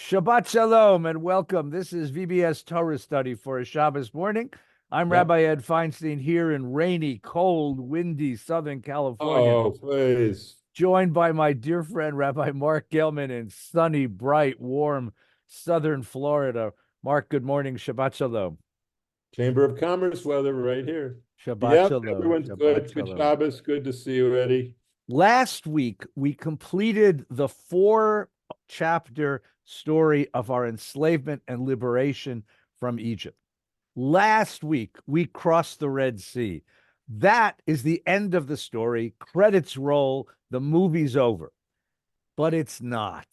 Shabbat Shalom and welcome. This is VBS Torah Study for a Shabbos morning. I'm Yep. Rabbi Ed Feinstein here in rainy, cold, windy Southern California, Oh, please. joined by my dear friend Rabbi Mark Gelman in sunny, bright, warm Southern Florida. Mark, good morning. Shabbat Shalom. Chamber of Commerce weather right here. Shabbat Yep, Shalom. everyone's Shabbat good. Good Shalom. Shabbos. Good to see you, Eddie. Last week, we completed the 4-chapter story of our enslavement and liberation from Egypt. Last week, we crossed the Red Sea. That is the end of the story. Credits roll. The movie's over. But it's not.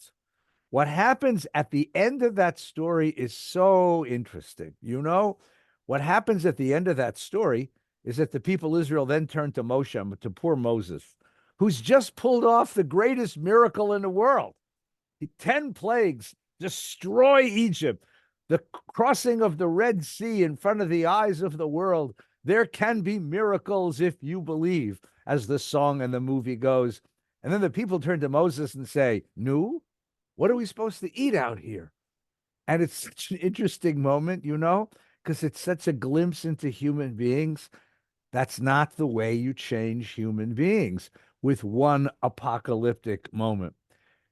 What happens at the end of that story is so interesting. You know, what happens at the end of that story is that the people of Israel then turn to Moshe, to poor Moses, who's just pulled off the greatest miracle in the world. 10 plagues destroy Egypt, the crossing of the Red Sea in front of the eyes of the world. There can be miracles if you believe, as the song and the movie goes. And then the people turn to Moses and say, "No, what are we supposed to eat out here?" And it's such an interesting moment, you know, because it's such a glimpse into human beings. That's not the way you change human beings with one apocalyptic moment.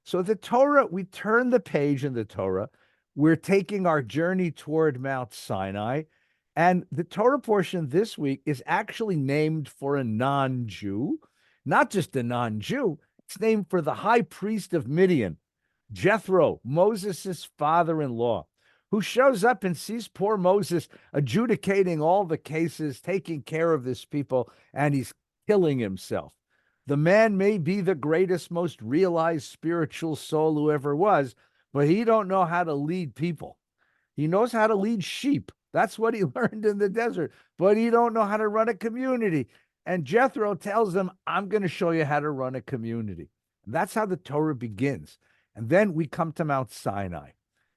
So the Torah, we turn the page in the Torah. We're taking our journey toward Mount Sinai. And the Torah portion this week is actually named for a non-Jew, not just a non-Jew. It's named for the high priest of Midian, Jethro, Moses' father-in-law, who shows up and sees poor Moses adjudicating all the cases, taking care of this people, and he's killing himself. The man may be the greatest, most realized spiritual soul who ever was, but he don't know how to lead people. He knows how to lead sheep. That's what he learned in the desert, but he don't know how to run a community. And Jethro tells him, "I'm going to show you how to run a community." And that's how the Torah begins. And then we come to Mount Sinai.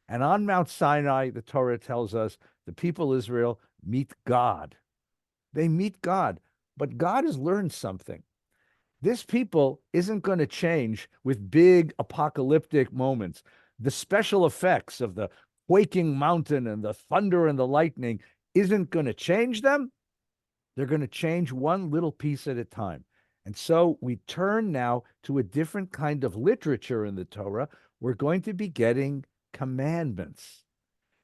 And on Mount Sinai, the Torah tells us the people of Israel meet God. They meet God, but God has learned something. This people isn't going to change with big apocalyptic moments. The special effects of the quaking mountain and the thunder and the lightning isn't going to change them. They're going to change one little piece at a time. And so we turn now to a different kind of literature in the Torah. We're going to be getting commandments.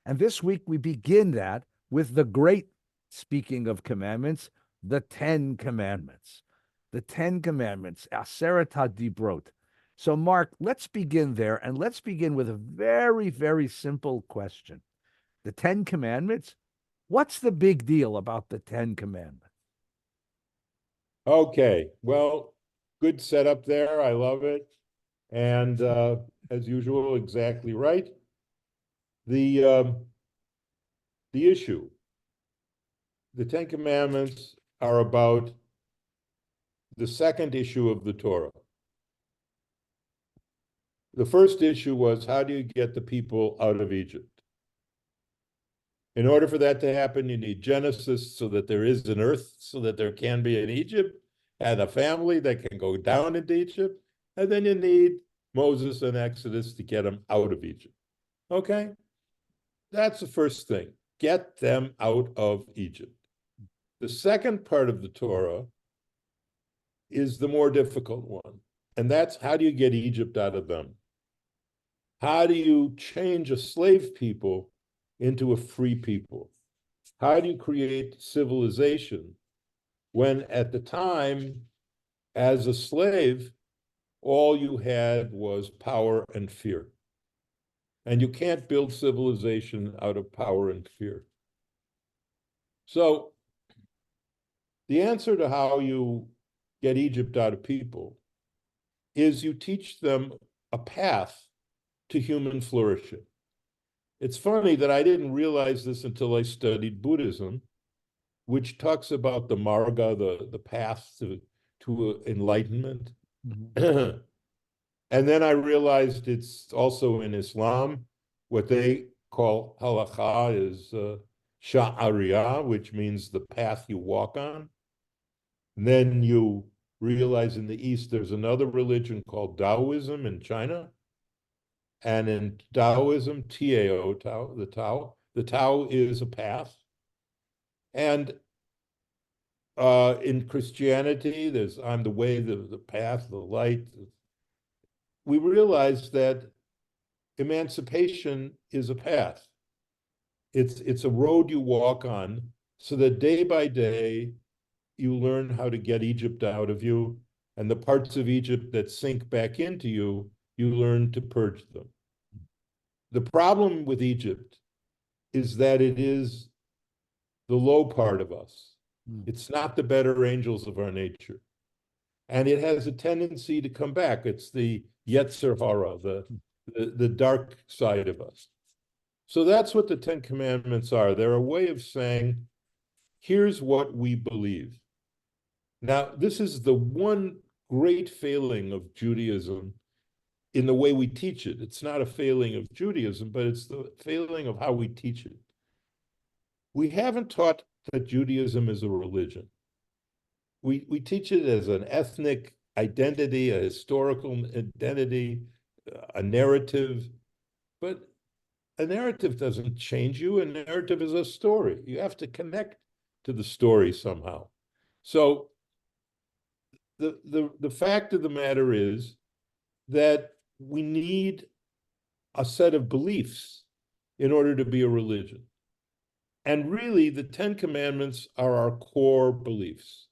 And this week we begin that with the great, speaking of commandments, the 10 commandments. The 10 commandments, Aseret HaDibrot. So, Mark, let's begin there, and let's begin with a very, very simple question. The 10 commandments, what's the big deal about the 10 commandments? Okay. Well, good setup there. I love it. And as usual, exactly right. The issue, the Ten Commandments are about the second issue of the Torah. The first issue was, how do you get the people out of Egypt? In order for that to happen, you need Genesis so that there is an earth, so that there can be an Egypt and a family that can go down into Egypt. And then you need Moses and Exodus to get them out of Egypt. Okay? That's the first thing. Get them out of Egypt. The second part of the Torah is the more difficult one. And that's, how do you get Egypt out of them? How do you change a slave people into a free people? How do you create civilization when at the time, as a slave, all you had was power and fear? And you can't build civilization out of power and fear. So the answer to how you get Egypt out of people is you teach them a path to human flourishing. It's funny that I didn't realize this until I studied Buddhism, which talks about the marga, the path to enlightenment. Mhm. And then I realized it's also in Islam. What they call halakha is sha'ariyah, which means the path you walk on. And then you realize in the East there's another religion called Taoism in China. And in Taoism, Tao, the Tao is a path. And in Christianity, there's I'm the way, the path, the light. We realize that emancipation is a path. It's a road you walk on so that day by day you learn how to get Egypt out of you, and the parts of Egypt that sink back into you, you learn to purge them. The problem with Egypt is that it is the low part of us. It's not the better angels of our nature. And it has a tendency to come back. It's the Yetzer Hara, the dark side of us. So that's what the Ten Commandments are. They're a way of saying, here's what we believe. Now, this is the one great failing of Judaism in the way we teach it. It's not a failing of Judaism, but it's the failing of how we teach it. We haven't taught that Judaism is a religion. We teach it as an ethnic identity, a historical identity, a narrative, but a narrative doesn't change you. A narrative is a story. You have to connect to the story somehow. So the fact of the matter is that we need a set of beliefs in order to be a religion. And really, the Ten Commandments are our core beliefs.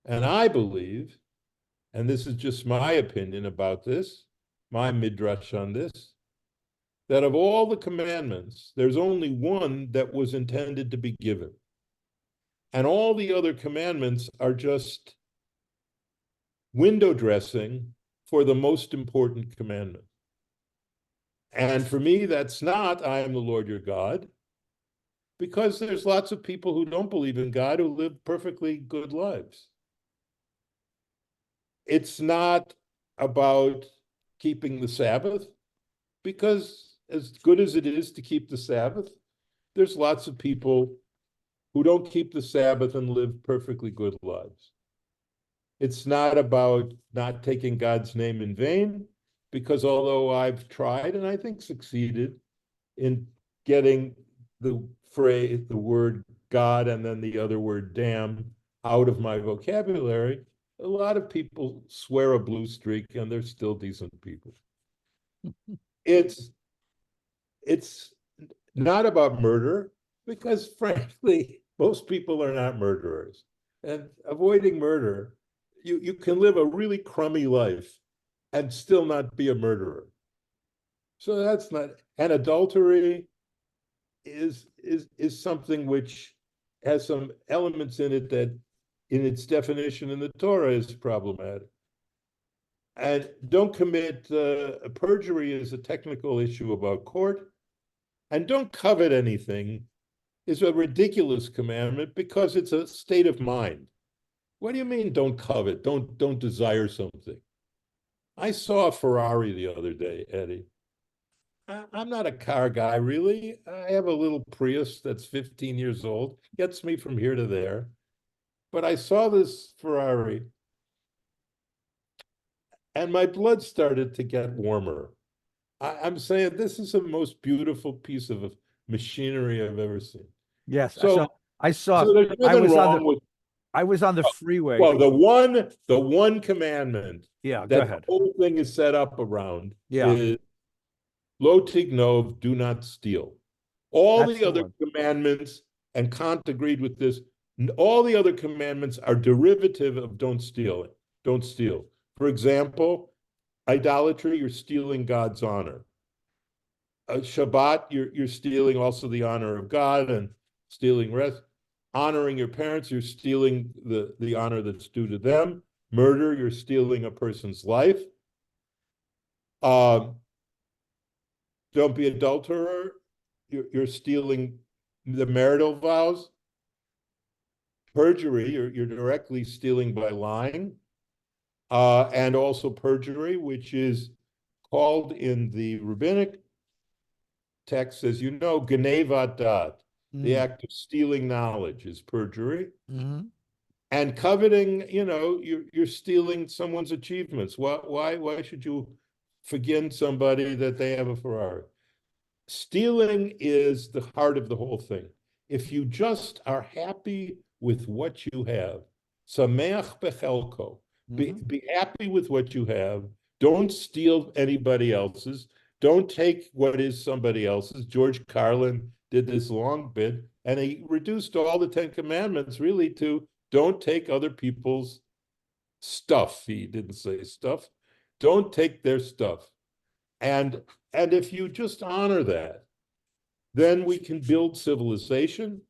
And I believe, and this is just my opinion about this, my midrash on this, that of all the commandments, there's only one that was intended to be given. And all the other commandments are just window dressing for the most important commandment. And for me, that's not, I am the Lord your God, because there's lots of people who don't believe in God who live perfectly good lives. It's not about keeping the Sabbath, because as good as it is to keep the Sabbath, there's lots of people who don't keep the Sabbath and live perfectly good lives. It's not about not taking God's name in vain, because although I've tried and I think succeeded in getting the phrase, the word God and then the other word damn out of my vocabulary, a lot of people swear a blue streak and they're still decent people. It's not about murder, because frankly, most people are not murderers. And avoiding murder, you can live a really crummy life and still not be a murderer. So that's not, and adultery is something which has some elements in it that in its definition in the Torah is problematic. And don't commit perjury is a technical issue about court. And don't covet anything is a ridiculous commandment because it's a state of mind. What do you mean don't covet? Don't desire something. I saw a Ferrari the other day, Eddie. I'm not a car guy, really. I have a little Prius that's 15 years old, gets me from here to there. But I saw this Ferrari, and my blood started to get warmer. I'm saying this is the most beautiful piece of machinery I've ever seen. Yes. So I saw, there's nothing wrong with, I was on the freeway. well, the one commandment Yeah, go that ahead. the whole thing is set up around Yeah. is lo tignov, do not steal. All That's the the other one. commandments, and Kant agreed with this, all the other commandments are derivative of don't steal it. Don't steal. For example, idolatry, you're stealing God's honor. Shabbat, you're stealing also the honor of God and stealing rest. Honoring your parents, you're stealing the honor that's due to them. Murder, you're stealing a person's life. Don't be adulterer, you're stealing the marital vows. Perjury, you're directly stealing by lying. And also perjury, which is called in the rabbinic text, as you know, genevat dat. The act of stealing knowledge is perjury. Mm-hmm. And coveting, you're stealing someone's achievements. Why should you forgive somebody that they have a Ferrari. Stealing is the heart of the whole thing. If you just are happy with what you have, sameach bechelko, be happy with what you have. Don't steal anybody else's. Don't take what is somebody else's. George Carlin did this long bit, and he reduced all the Ten Commandments really to don't take other people's stuff. He didn't say stuff. Don't take their stuff. And if you just honor that, then we can build civilization.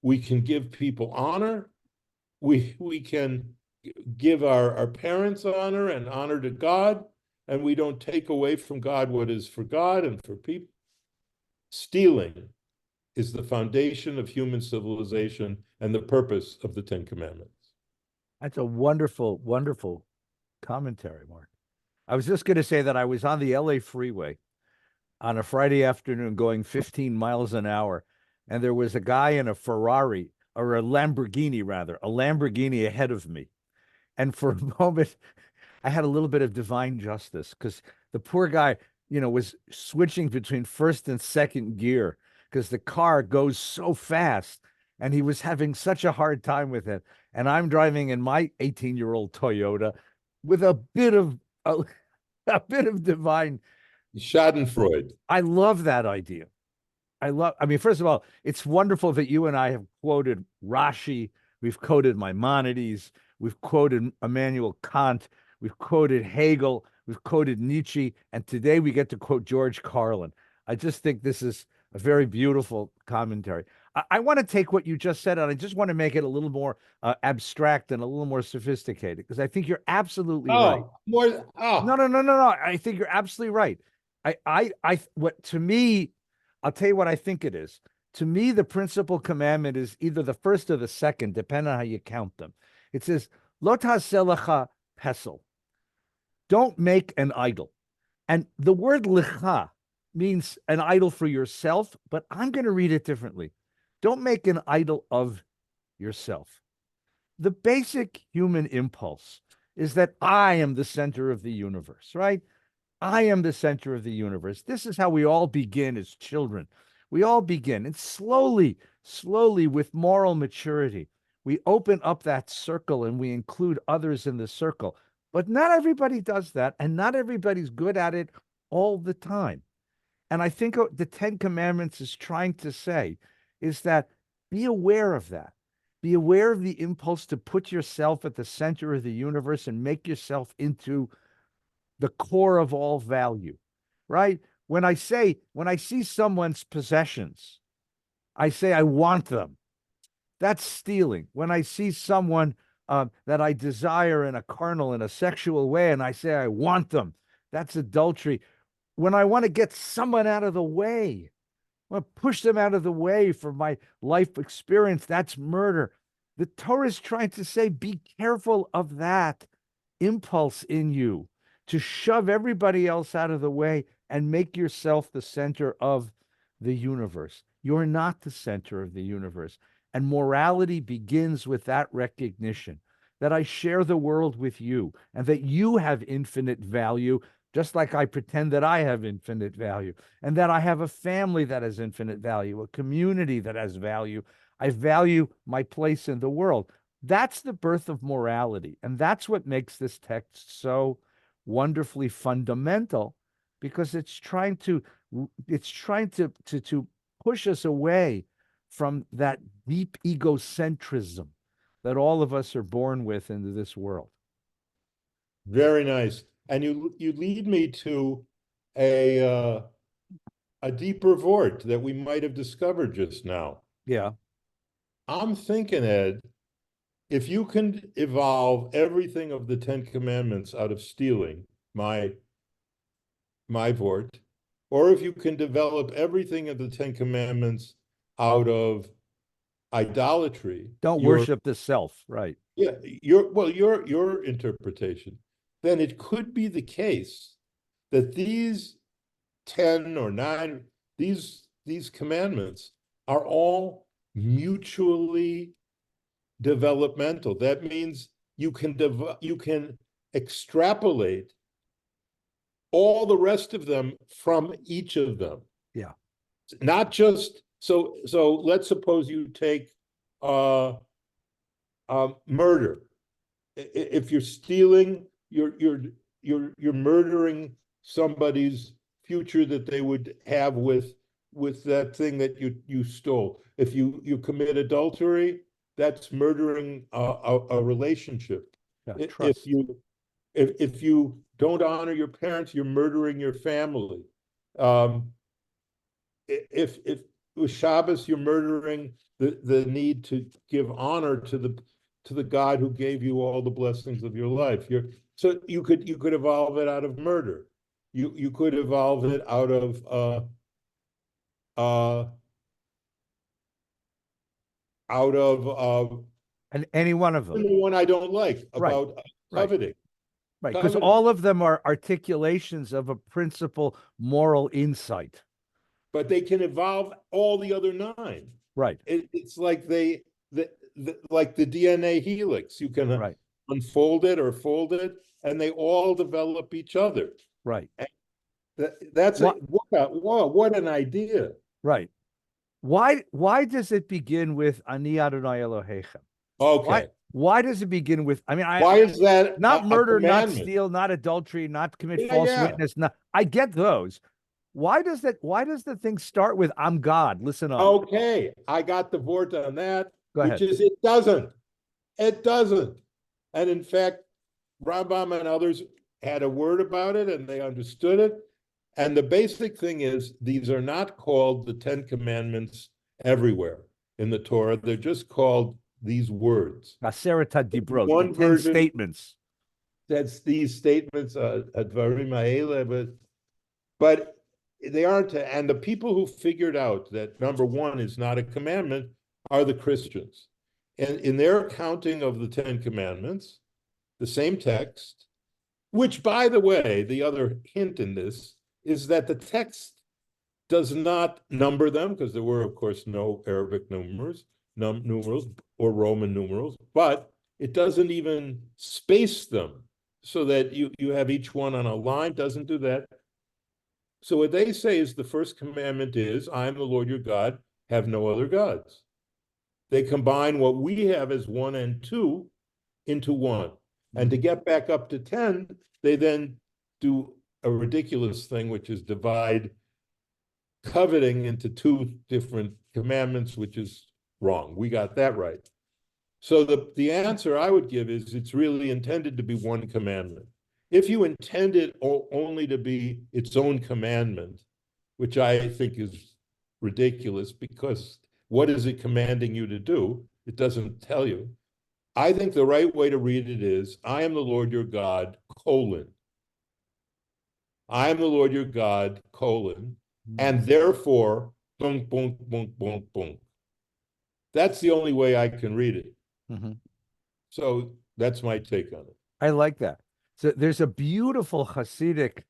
We can give people honor. We can give our parents honor and honor to God, and we don't take away from God what is for God and for people. Stealing is the foundation of human civilization and the purpose of the Ten Commandments. That's a wonderful, wonderful commentary, Mark. I was just going to say that I was on the LA freeway on a Friday afternoon going 15 miles an hour, and there was a guy in a Ferrari, or a Lamborghini rather, a Lamborghini ahead of me. And for a moment, I had a little bit of divine justice because the poor guy, was switching between first and second gear because the car goes so fast and he was having such a hard time with it. And I'm driving in my 18-year-old Toyota with a bit of divine. Schadenfreude. I love that idea. First of all, it's wonderful that you and I have quoted Rashi, we've quoted Maimonides, we've quoted Immanuel Kant, we've quoted Hegel, we've quoted Nietzsche, and today we get to quote George Carlin. I just think this is a very beautiful commentary. I want to take what you just said and I just want to make it a little more abstract and a little more sophisticated because I think you're absolutely right. No. I think you're absolutely right. What to me, I'll tell you what I think it is. To me, the principal commandment is either the first or the second, depending on how you count them. It says, Lo ta'aseh lecha pesel. Don't make an idol. And the word lecha means an idol for yourself, but I'm going to read it differently. Don't make an idol of yourself. The basic human impulse is that I am the center of the universe, right? I am the center of the universe. This is how we all begin as children. We all begin, and slowly, with moral maturity, we open up that circle and we include others in the circle. But not everybody does that, and not everybody's good at it all the time. And I think the Ten Commandments is trying to say is that be aware of that. Be aware of the impulse to put yourself at the center of the universe and make yourself into the core of all value, right? When I see someone's possessions, I say, I want them. That's stealing. When I see someone that I desire in a carnal, in a sexual way, and I say, I want them, that's adultery. When I want to get someone out of the way, I want to push them out of the way for my life experience, that's murder. The Torah is trying to say, be careful of that impulse in you to shove everybody else out of the way and make yourself the center of the universe. You're not the center of the universe. And morality begins with that recognition that I share the world with you and that you have infinite value, just like I pretend that I have infinite value, and that I have a family that has infinite value, a community that has value. I value my place in the world. That's the birth of morality. And that's what makes this text so wonderfully fundamental, because it's trying to push us away from that deep egocentrism that all of us are born with into this world. Very nice. And you lead me to a deeper vort that we might have discovered just now. Yeah. I'm thinking, Ed, if you can evolve everything of the Ten Commandments out of stealing, my vort, or if you can develop everything of the Ten Commandments out of idolatry. Don't worship the self, right? Yeah, your interpretation. Then it could be the case that these 10 or 9, these commandments are all mutually developmental. That means you can extrapolate all the rest of them from each of them. Yeah. Not just so let's suppose you take murder. If you're stealing, you're murdering somebody's future that they would have with that thing that you stole. If you commit adultery, that's murdering a relationship. Yeah, trust. If you don't honor your parents, you're murdering your family. If with Shabbos, you're murdering the need to give honor to the God who gave you all the blessings of your life. So you could evolve it out of murder. You could evolve it out of And any one of them. the one I don't like about coveting. Right, because all of them are articulations of a principal moral insight. But they can evolve all the other 9. Right. It's like like the DNA helix. You can unfold it or fold it, and they all develop each other. Right. That's what an idea. Right. Why does it begin with Ani Adonai Elohechem? Okay. Why does it begin with? I mean, why is that not murder, not steal, not adultery, not commit false witness? I get those. Why does the thing start with "I'm God"? Listen up. Okay, I got the vort on that. Go ahead. Which is it doesn't. And in fact, Rambam and others had a word about it, and they understood it. And the basic thing is, these are not called the 10 Commandments everywhere in the Torah. They're just called these words. Aseret HaDibrot, One 10 version statements. That's these statements, Advarim Ha'ele, but they aren't. And the people who figured out that number 1 is not a commandment are the Christians. And in their counting of the 10 Commandments, the same text, which, by the way, the other hint in this is that the text does not number them, because there were, of course, no Arabic numerals or Roman numerals, but it doesn't even space them so that you have each one on a line. Doesn't do that. So what they say is the first commandment is, I am the Lord your God, have no other gods. They combine what we have as 1 and 2 into 1. And to get back up to 10, they then do a ridiculous thing, which is divide coveting into 2 different commandments, which is wrong. We got that right. So the answer I would give is it's really intended to be 1 commandment. If you intend it only to be its own commandment, which I think is ridiculous, because what is it commanding you to do? It doesn't tell you. I think the right way to read it is, I am the Lord your God, colon. I am the Lord your God, colon, and therefore, bunk, bunk, bunk, bunk, bunk. That's the only way I can read it. Mm-hmm. So that's my take on it. I like that. So there's a beautiful Hasidic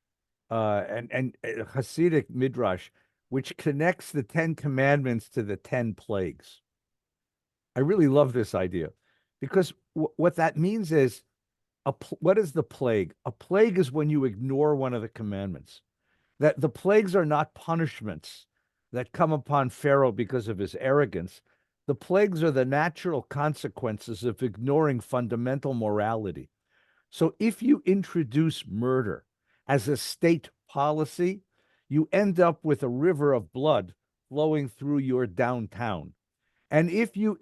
and Hasidic midrash which connects the 10 commandments to the 10 plagues. I really love this idea, because what that means is, what is the plague? A plague is when you ignore one of the commandments. That the plagues are not punishments that come upon Pharaoh because of his arrogance. The plagues are the natural consequences of ignoring fundamental morality. So if you introduce murder as a state policy, you end up with a river of blood flowing through your downtown. And if you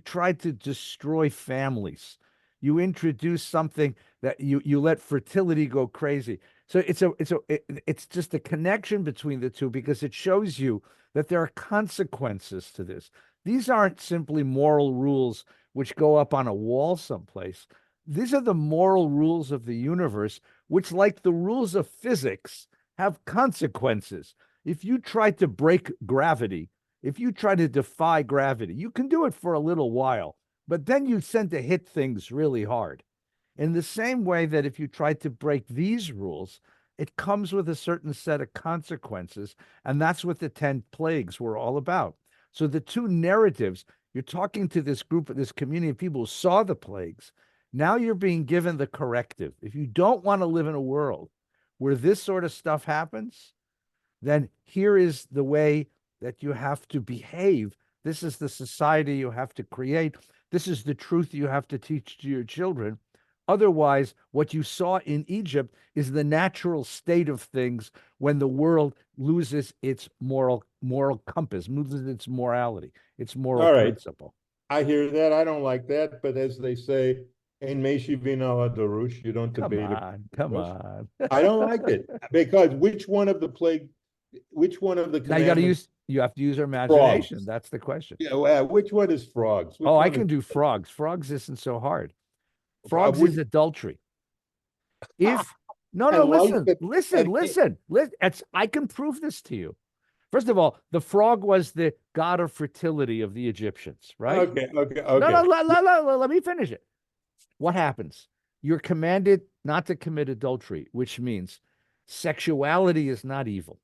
try to destroy families, you introduce something that you let fertility go crazy. So it's just a connection between the two, because it shows you that there are consequences to this. These aren't simply moral rules which go up on a wall someplace. These are the moral rules of the universe, which, like the rules of physics, have consequences. If you try to break gravity, if you try to defy gravity, you can do it for a little while, but then you tend to hit things really hard. In the same way that if you try to break these rules, it comes with a certain set of consequences, and that's what the 10 plagues were all about. So the 2 narratives, you're talking to this group, this community of people who saw the plagues. Now you're being given the corrective. If you don't want to live in a world where this sort of stuff happens, then here is the way that you have to behave. This is the society you have to create. This is the truth you have to teach to your children. Otherwise, what you saw in Egypt is the natural state of things when the world loses its moral compass, loses its morality, its moral All right. principle. I hear that. I don't like that. But as they say, Ein Meshivin ala Darush, you don't Come debate it. on, come on. I don't like it because which one of the Now you got to commandments? you have to use your imagination. Frogs. That's the question. Yeah, which one is frogs? Which Oh, I one can is do frogs. Frogs isn't so hard. Frogs which is adultery. If no, and life listen. I can prove this to you. First of all, the frog was the god of fertility of the Egyptians, right? No, let me finish it. What happens? You're commanded not to commit adultery, which means sexuality is not evil,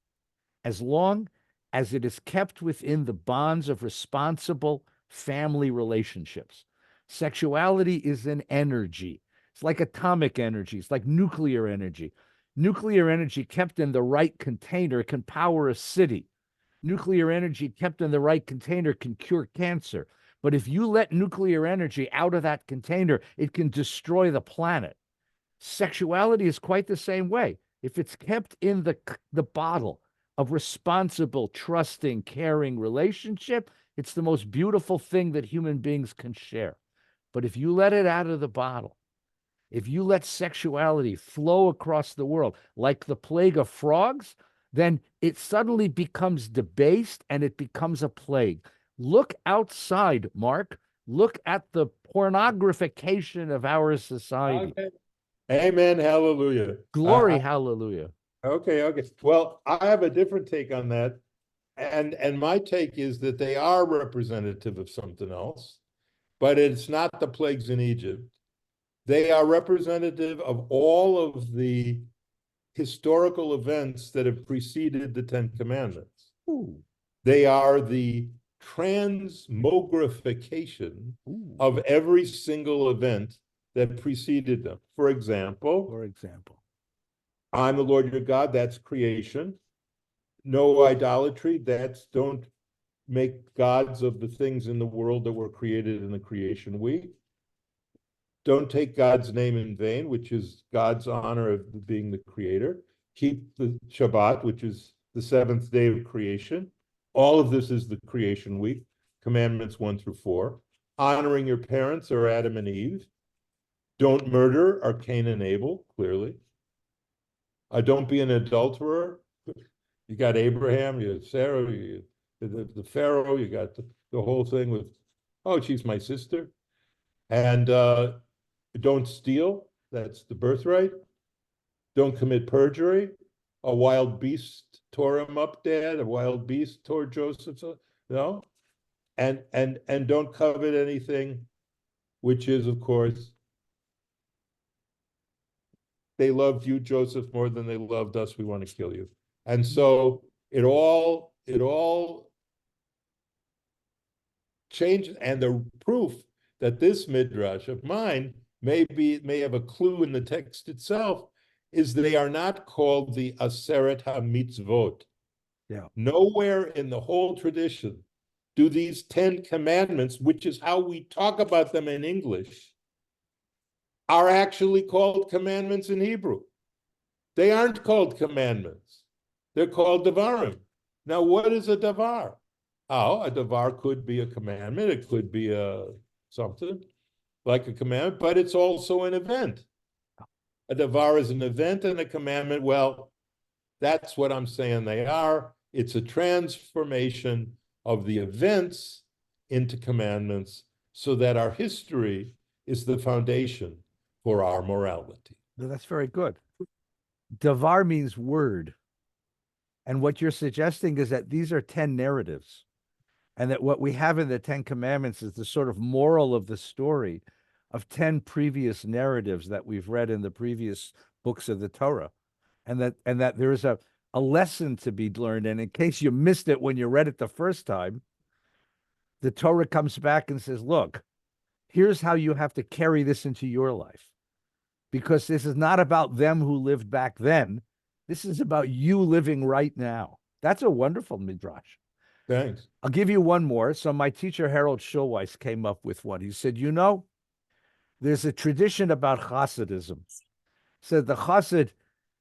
as long as it is kept within the bonds of responsible family relationships. Sexuality is an energy. It's like atomic energy. It's like nuclear energy. Nuclear energy kept in the right container can power a city. Nuclear energy kept in the right container can cure cancer. But if you let nuclear energy out of that container, it can destroy the planet. Sexuality is quite the same way. If it's kept in the bottle of responsible, trusting, caring relationship, it's the most beautiful thing that human beings can share. But if you let it out of the bottle, if you let sexuality flow across the world like the plague of frogs, then it suddenly becomes debased and it becomes a plague. Look outside, Mark. Look at the pornographication of our society. Okay. Amen. Hallelujah. Glory, hallelujah. Okay. Well, I have a different take on that. And my take is that they are representative of something else, but it's not the plagues in Egypt. They are representative of all of the historical events that have preceded the Ten Commandments. Ooh. They are the transmogrification of every single event that preceded them. For example, I'm the Lord your God, that's creation. No idolatry, that's don't make gods of the things in the world that were created in the creation week. Don't take God's name in vain, which is God's honor of being the creator. Keep the Shabbat, which is the seventh day of creation. All of this is the creation week, commandments 1 through 4. Honoring your parents are Adam and Eve. Don't murder are Cain and Abel, clearly. Don't be an adulterer. You got Abraham, you got Sarah, the Pharaoh, you got the whole thing with, oh, she's my sister. And don't steal, that's the birthright. Don't commit perjury. A wild beast tore him up, Dad. A wild beast tore Joseph up. No. And don't covet anything, which is, of course, they loved you, Joseph, more than they loved us. We want to kill you. And so it all changes. And the proof that this midrash of mine may have a clue in the text itself is they are not called the Aseret HaMitzvot. Yeah. Nowhere in the whole tradition do these 10 commandments, which is how we talk about them in English, are actually called commandments in Hebrew. They aren't called commandments. They're called devarim. Now, what is a devar? Oh, a devar could be a commandment. It could be something like a commandment, but it's also an event. A devar is an event, and a commandment, well, that's what I'm saying they are. It's a transformation of the events into commandments so that our history is the foundation for our morality. That's very good. Davar means word. And what you're suggesting is that these are 10 narratives, and that what we have in the 10 commandments is the sort of moral of the story of 10 previous narratives that we've read in the previous books of the Torah. And that there is a lesson to be learned. And in case you missed it when you read it the first time, the Torah comes back and says, look, here's how you have to carry this into your life. Because this is not about them who lived back then. This is about you living right now. That's a wonderful midrash. Thanks. I'll give you one more. So my teacher, Harold Schulweis, came up with one. He said, there's a tradition about Hasidism. So the Hasid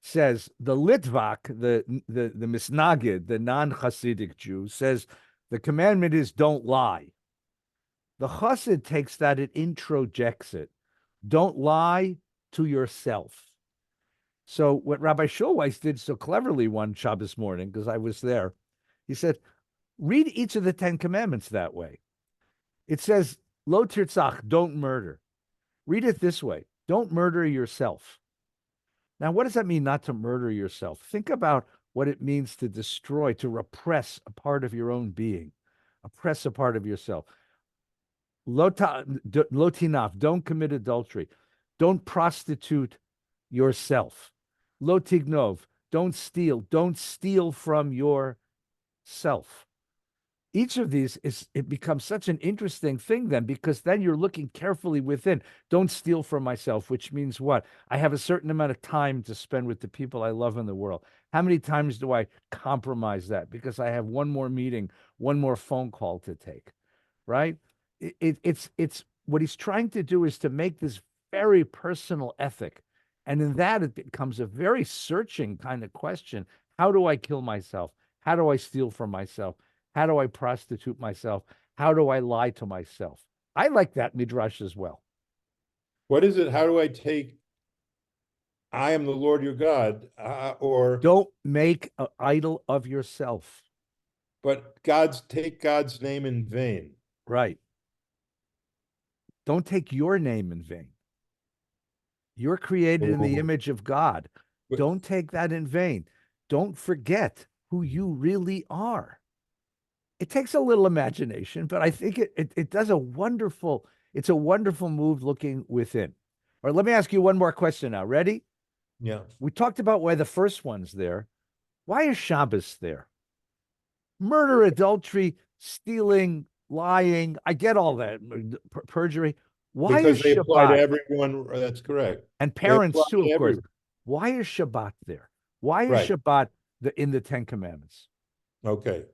says the Litvak, the Misnagid, the non-Hasidic Jew, says the commandment is don't lie. The Chassid takes that and introjects it. Don't lie to yourself. So what Rabbi Schulweis did so cleverly one Shabbos morning, because I was there, he said, read each of the 10 commandments that way. It says, lo tirtzach, don't murder. Read it this way, don't murder yourself. Now, what does that mean, not to murder yourself? Think about what it means to destroy, to repress a part of your own being, oppress a part of yourself. Lotinaf, don't commit adultery. Don't prostitute yourself. Lotignov, don't steal. Don't steal from yourself. Each of these it becomes such an interesting thing then, because then you're looking carefully within. Don't steal from myself, which means what? I have a certain amount of time to spend with the people I love in the world. How many times do I compromise that because I have one more meeting, one more phone call to take, right? It's what he's trying to do is to make this very personal ethic. And in that, it becomes a very searching kind of question. How do I kill myself? How do I steal from myself? How do I prostitute myself? How do I lie to myself? I like that midrash as well. What is it? How do I take I am the Lord your God, or don't make an idol of yourself. But take God's name in vain. Right. Don't take your name in vain. You're created in the image of God. Don't take that in vain. Don't forget who you really are. It takes a little imagination, but I think it does it's a wonderful move looking within. All right, let me ask you one more question now. Ready? Yeah. We talked about why the first one's there. Why is Shabbos there? Murder, adultery, stealing, lying. I get all that. Perjury. Why Because is they apply to Shabbat? everyone. That's correct. And They apply parents too, to of course. everyone. Why is Shabbat there? Why is Right. Shabbat in the 10 Commandments? Okay.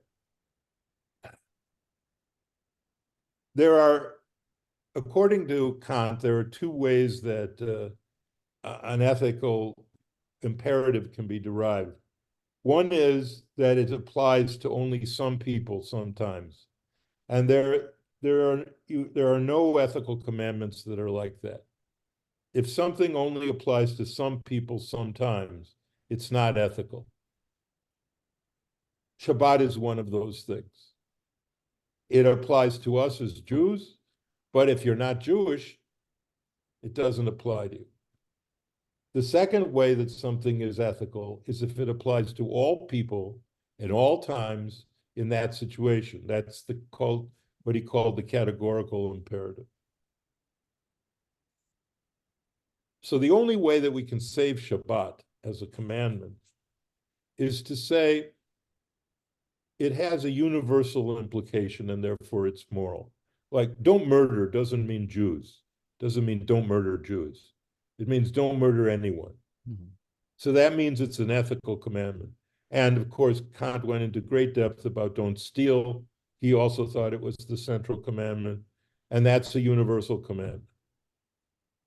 There are, according to Kant, there are two ways that an ethical imperative can be derived. One is that it applies to only some people sometimes. And there are no ethical commandments that are like that. If something only applies to some people sometimes, it's not ethical. Shabbat is one of those things. It applies to us as Jews, but if you're not Jewish, it doesn't apply to you. The second way that something is ethical is if it applies to all people at all times in that situation. That's what he called the categorical imperative. So the only way that we can save Shabbat as a commandment is to say it has a universal implication and therefore it's moral. Like, don't murder doesn't mean Jews, doesn't mean don't murder Jews. It means don't murder anyone. Mm-hmm. So that means it's an ethical commandment. And of course, Kant went into great depth about don't steal. He also thought it was the central commandment, and that's a universal commandment.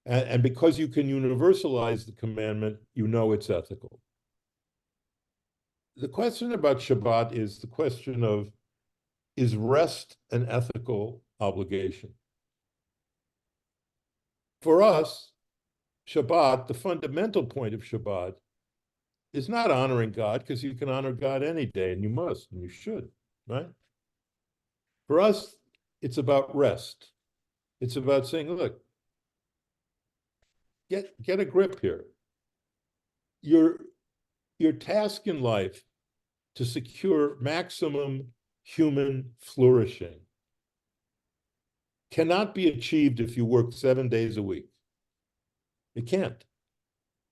And because you can universalize the commandment, you know it's ethical. The question about Shabbat is the question of, is rest an ethical obligation? For us, Shabbat, the fundamental point of Shabbat, is not honoring God, because you can honor God any day, and you must, and you should, right? For us, it's about rest. It's about saying, look, get a grip here. Your task in life to secure maximum human flourishing cannot be achieved if you work 7 days a week. It can't.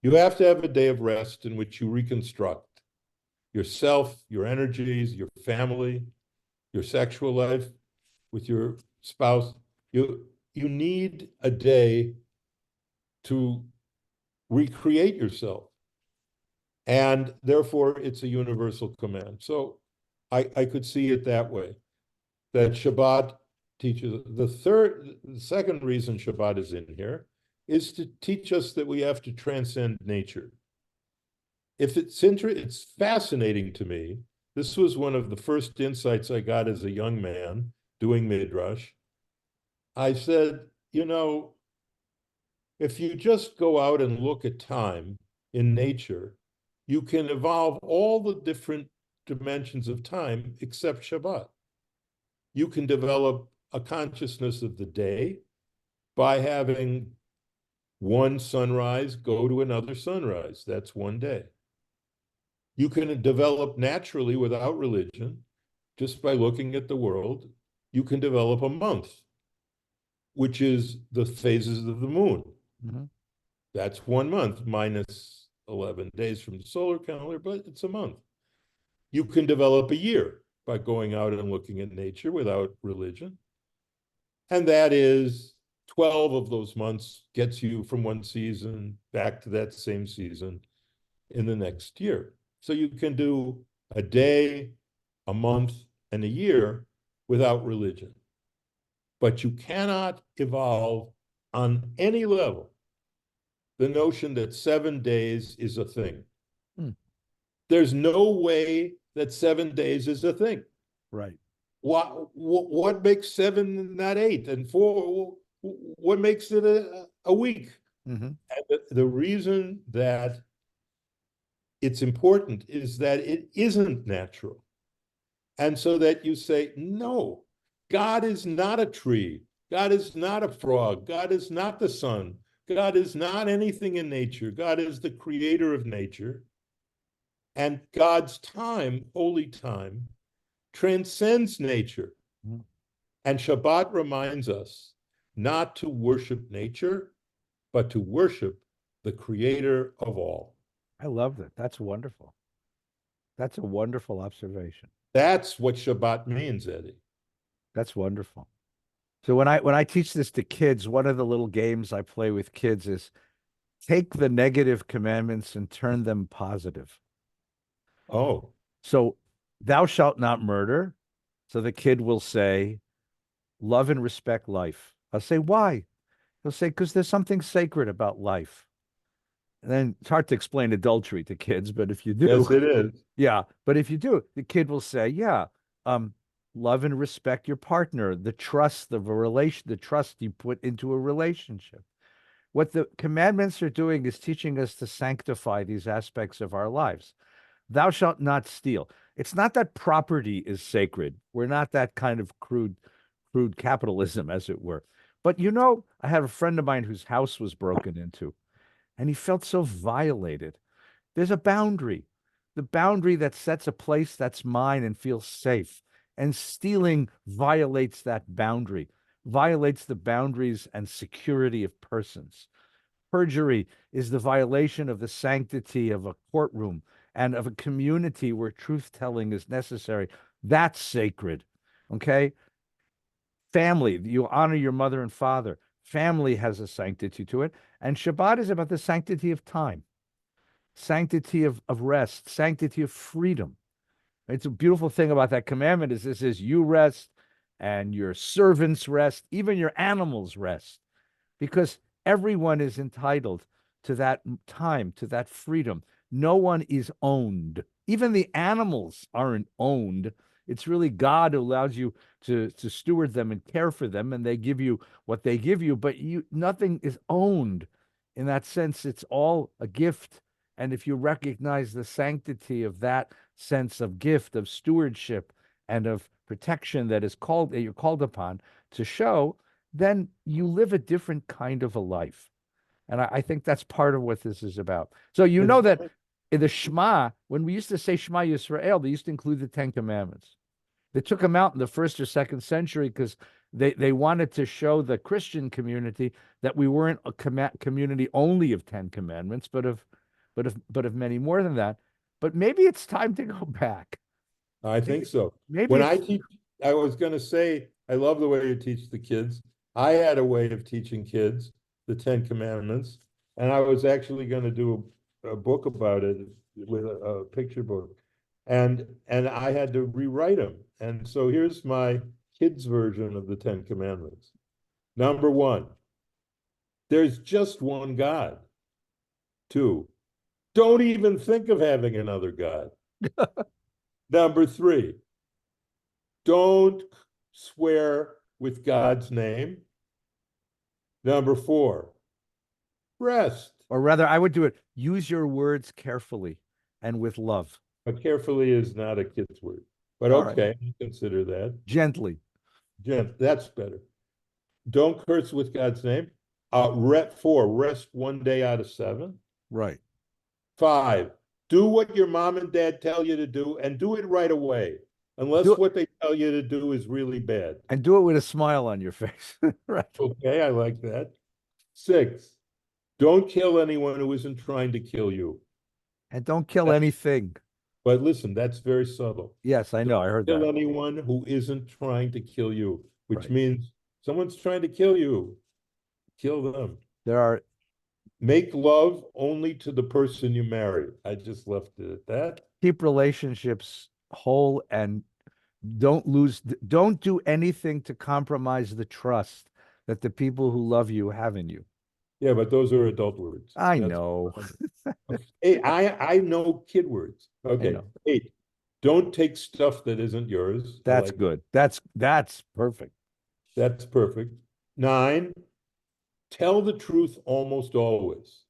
You have to have a day of rest in which you reconstruct yourself, your energies, your family, your sexual life with your spouse. You need a day to recreate yourself. And therefore, it's a universal command. So I could see it that way, that Shabbat teaches. The second reason Shabbat is in here is to teach us that we have to transcend nature. If it's fascinating to me. This was one of the first insights I got as a young man doing Midrash. I said, if you just go out and look at time in nature, you can evolve all the different dimensions of time except Shabbat. You can develop a consciousness of the day by having one sunrise go to another sunrise. That's one day. You can develop naturally without religion, just by looking at the world. You can develop a month, which is the phases of the moon. Mm-hmm. That's 1 month minus 11 days from the solar calendar, but it's a month. You can develop a year by going out and looking at nature without religion. And that is 12 of those months gets you from one season back to that same season in the next year. So you can do a day, a month, and a year without religion. But you cannot evolve on any level the notion that 7 days is a thing. There's no way that 7 days is a thing. Right. What makes 7 not 8 and 4? What makes it a week? Mm-hmm. And the reason that it's important is that it isn't natural. And so that you say, no, God is not a tree. God is not a frog. God is not the sun. God is not anything in nature. God is the creator of nature. And God's time, holy time, transcends nature. Mm-hmm. And Shabbat reminds us not to worship nature, but to worship the creator of all. I love that. That's wonderful. That's a wonderful observation. That's what Shabbat means, Eddie. That's wonderful. So when I teach this to kids, one of the little games I play with kids is take the negative commandments and turn them positive. Oh, So thou shalt not murder. So the kid will say, love and respect life. I'll say, why? He'll say, because there's something sacred about life. And then it's hard to explain adultery to kids, but if you do, yes, it is. yeah. But if you do, the kid will say, yeah, love and respect your partner, the trust of a relation, the trust you put into a relationship. What the commandments are doing is teaching us to sanctify these aspects of our lives. Thou shalt not steal. It's not that property is sacred. We're not that kind of crude capitalism, as it were. But I had a friend of mine whose house was broken into, and he felt so violated. There's a boundary, the boundary that sets a place that's mine and feels safe. And stealing violates that boundary, violates the boundaries and security of persons. Perjury is the violation of the sanctity of a courtroom and of a community where truth telling is necessary. That's sacred. Okay. Family, you honor your mother and father. Family has a sanctity to it. And Shabbat is about the sanctity of time, sanctity of rest, sanctity of freedom. It's a beautiful thing about that commandment is this is you rest and your servants rest, even your animals rest, because everyone is entitled to that time, to that freedom. No one is owned. Even the animals aren't owned. It's really God who allows you to steward them and care for them, and they give you what they give you, but nothing is owned in that sense. It's all a gift. And if you recognize the sanctity of that sense of gift, of stewardship, and of protection that you're called upon to show, then you live a different kind of a life. And I think that's part of what this is about. So that in the Shema, when we used to say Shema Yisrael, they used to include the 10 Commandments. They took them out in the 1st or 2nd century because they wanted to show the Christian community that we weren't a community only of 10 Commandments, but of many more than that. But maybe it's time to go back. I think so. Maybe When I teach, I was going to say, I love the way you teach the kids. I had a way of teaching kids the 10 Commandments, and I was actually going to do a book about it with a picture book, and I had to rewrite them. And so here's my kids' version of the Ten Commandments. Number one, there's just one God. Two, don't even think of having another God. Number three, don't swear with God's name. Number four, rest. Or rather, I would do it. Use your words carefully and with love. But carefully is not a kid's word. But All right. okay, consider that. Gently. That's better. Don't curse with God's name. Rest 1 day out of 7. Right. 5, do what your mom and dad tell you to do, and do it right away, unless what they tell you to do is really bad. And do it with a smile on your face. Right. Okay, I like that. 6, don't kill anyone who isn't trying to kill you. And don't kill anything. But listen, that's very subtle. Yes, I know. I heard Kill that. anyone who isn't trying to kill you, which Right. means someone's trying to kill you. Kill them. There are Make love only to the person you marry. I just left it at that. keep relationships whole and don't do anything to compromise the trust that the people who love you have in you. Yeah, but those are adult words. I know. Hey, I know kid words. Okay. 8, don't take stuff that isn't yours. That's good. That's perfect. That's perfect. 9, tell the truth almost always.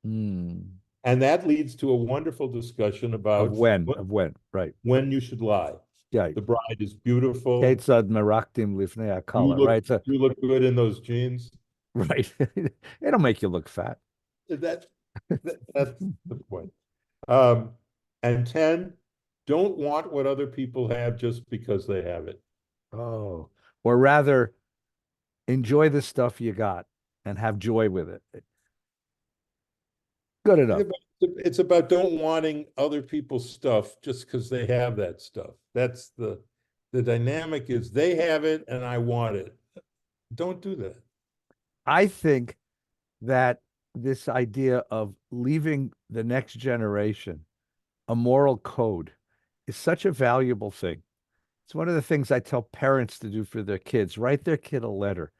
And that leads to a wonderful discussion about of when, right? When you should lie. Yeah. The bride is beautiful. Ketzad meraktim lifnei hakala, right? So, you look good in those jeans. right. It'll make you look fat. That's the point. And 10, don't want what other people have just because they have it. Oh, or rather, enjoy the stuff you got and have joy with it. Good enough. It's about don't wanting other people's stuff just because they have that stuff. That's the dynamic is they have it and I want it. Don't do that. I think that this idea of leaving the next generation a moral code is such a valuable thing. It's one of the things I tell parents to do for their kids. Write their kid a letter.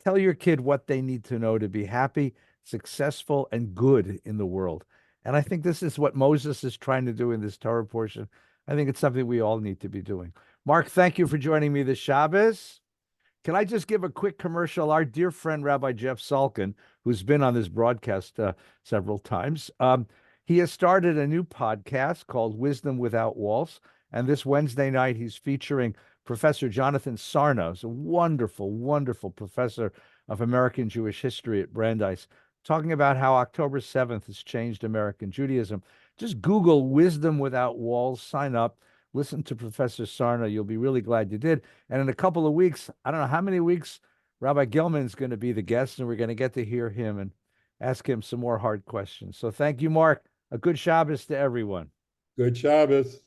Tell your kid what they need to know to be happy, successful, and good in the world. And I think this is what Moses is trying to do in this Torah portion. I think it's something we all need to be doing. Mark, thank you for joining me this Shabbos. Can I just give a quick commercial? Our dear friend, Rabbi Jeff Salkin, who's been on this broadcast several times, he has started a new podcast called Wisdom Without Walls. And this Wednesday night, he's featuring Professor Jonathan Sarna, who's a wonderful, wonderful professor of American Jewish history at Brandeis, talking about how October 7th has changed American Judaism. Just Google Wisdom Without Walls, sign up, listen to Professor Sarna. You'll be really glad you did. And in a couple of weeks, I don't know how many weeks, Rabbi Gilman's going to be the guest, and we're going to get to hear him and ask him some more hard questions. So thank you, Mark. A good Shabbos to everyone. Good Shabbos.